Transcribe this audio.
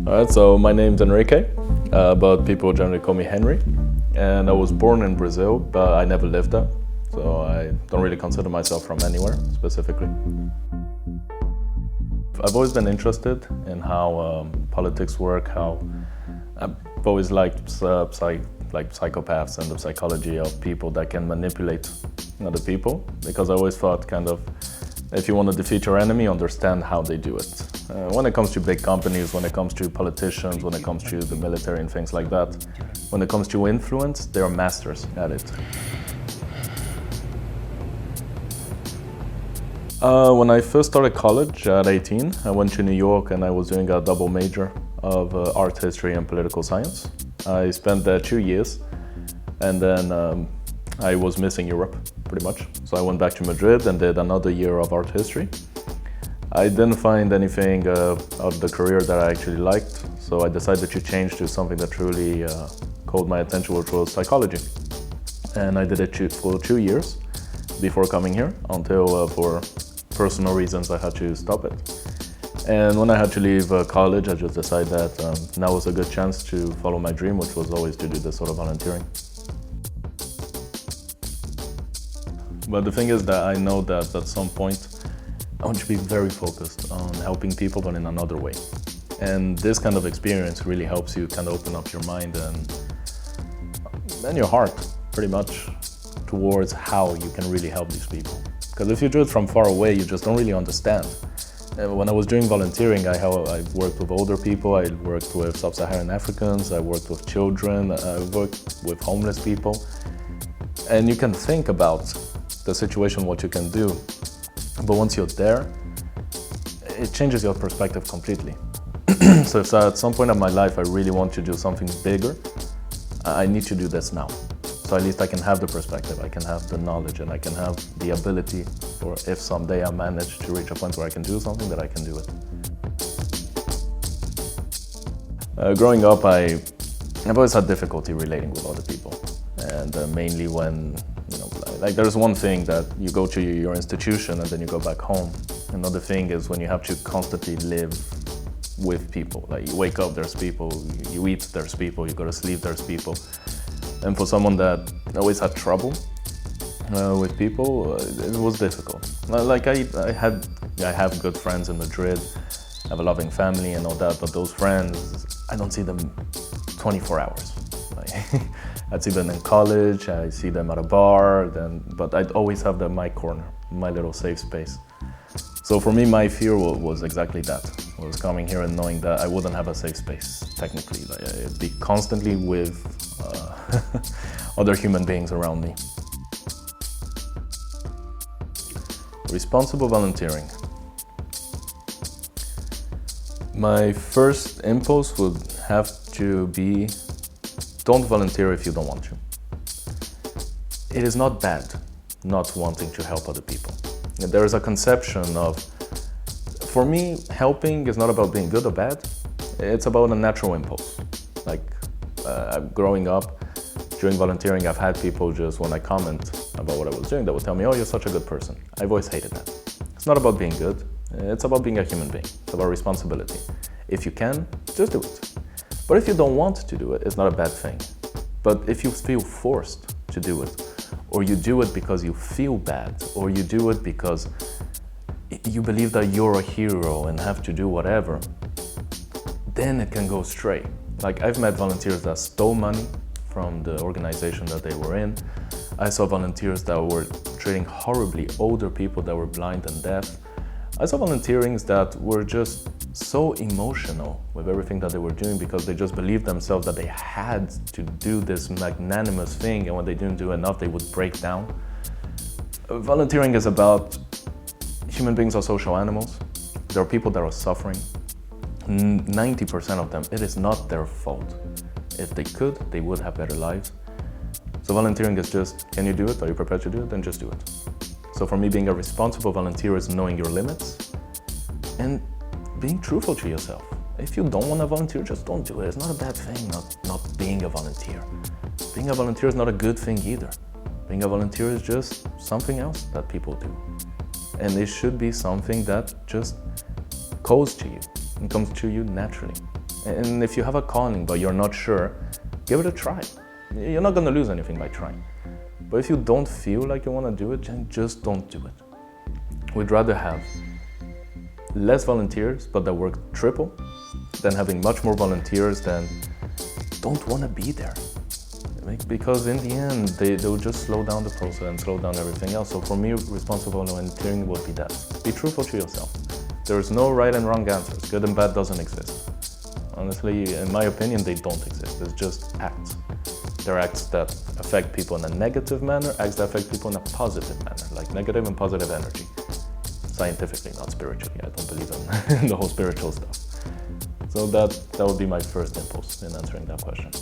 Alright, so my name's Enrique, but people generally call me Henry. And I was born in Brazil, but I never lived there. So I don't really consider myself from anywhere, specifically. I've always been interested in how politics work, how I've always liked psychopaths and the psychology of people that can manipulate other people, because I always thought kind of, if you want to defeat your enemy, understand how they do it. When it comes to big companies, when it comes to politicians, when it comes to the military and things like that, when it comes to influence, they're masters at it. When I first started college at 18, I went to New York and I was doing a double major of art history and political science. I spent there 2 years, and then I was missing Europe, pretty much. So I went back to Madrid and did another year of art history. I didn't find anything of the career that I actually liked, so I decided to change to something that truly caught my attention, which was psychology. And I did it for 2 years before coming here, until for personal reasons I had to stop it. And when I had to leave college, I just decided that now was a good chance to follow my dream, which was always to do this sort of volunteering. But the thing is that I know that at some point I want to be very focused on helping people, but in another way. And this kind of experience really helps you kind of open up your mind and your heart, pretty much, towards how you can really help these people. Because if you do it from far away, you just don't really understand. When I was doing volunteering, I worked with older people, I worked with sub-Saharan Africans, I worked with children, I worked with homeless people. And you can think about the situation, what you can do. But once you're there, it changes your perspective completely. So if at some point of my life I really want to do something bigger, I need to do this now. So at least I can have the perspective, I can have the knowledge, and I can have the ability, or if someday I manage to reach a point where I can do something, that I can do it. Growing up, I've always had difficulty relating with other people. And mainly when, like there's one thing that you go to your institution and then you go back home. Another thing is when you have to constantly live with people. Like you wake up, there's people, you eat, there's people, you go to sleep, there's people. And for someone that always had trouble with people, it was difficult. Like I have good friends in Madrid, I have a loving family and all that, but those friends, I don't see them 24 hours. I'd see them in college, I see them at a bar, but I'd always have them in my corner, my little safe space. So for me, my fear was exactly that. Was coming here and knowing that I wouldn't have a safe space, technically. Like, I'd be constantly with other human beings around me. Responsible volunteering. My first impulse would have to be, don't volunteer if you don't want to. It is not bad not wanting to help other people. There is a conception of, for me, helping is not about being good or bad. It's about a natural impulse. Like growing up, during volunteering, I've had people just, when I comment about what I was doing, that would tell me, oh, you're such a good person. I've always hated that. It's not about being good. It's about being a human being. It's about responsibility. If you can, just do it. But if you don't want to do it, it's not a bad thing. But if you feel forced to do it, or you do it because you feel bad, or you do it because you believe that you're a hero and have to do whatever, then it can go astray. Like I've met volunteers that stole money from the organization that they were in. I saw volunteers that were treating horribly older people that were blind and deaf. I saw volunteerings that were just so emotional with everything that they were doing because they just believed themselves that they had to do this magnanimous thing, and when they didn't do enough, they would break down. Volunteering is about, human beings are social animals. There are people that are suffering. 90% of them, it is not their fault. If they could, they would have better lives. So volunteering is just, can you do it? Are you prepared to do it? Then just do it. So for me, being a responsible volunteer is knowing your limits and being truthful to yourself. If you don't want to volunteer, just don't do it. It's not a bad thing not being a volunteer. Being a volunteer is not a good thing either. Being a volunteer is just something else that people do. And it should be something that just calls to you and comes to you naturally. And if you have a calling but you're not sure, give it a try. You're not going to lose anything by trying. But if you don't feel like you want to do it, then just don't do it. We'd rather have less volunteers but that work triple than having much more volunteers than don't want to be there. Because in the end, they'll just slow down the process and slow down everything else. So for me, responsible volunteering would be that. Be truthful to yourself. There is no right and wrong answers. Good and bad doesn't exist. Honestly, in my opinion, they don't exist. It's just acts. There are acts that affect people in a negative manner, acts that affect people in a positive manner, like negative and positive energy. Scientifically, not spiritually. I don't believe in the whole spiritual stuff. So that would be my first impulse in answering that question.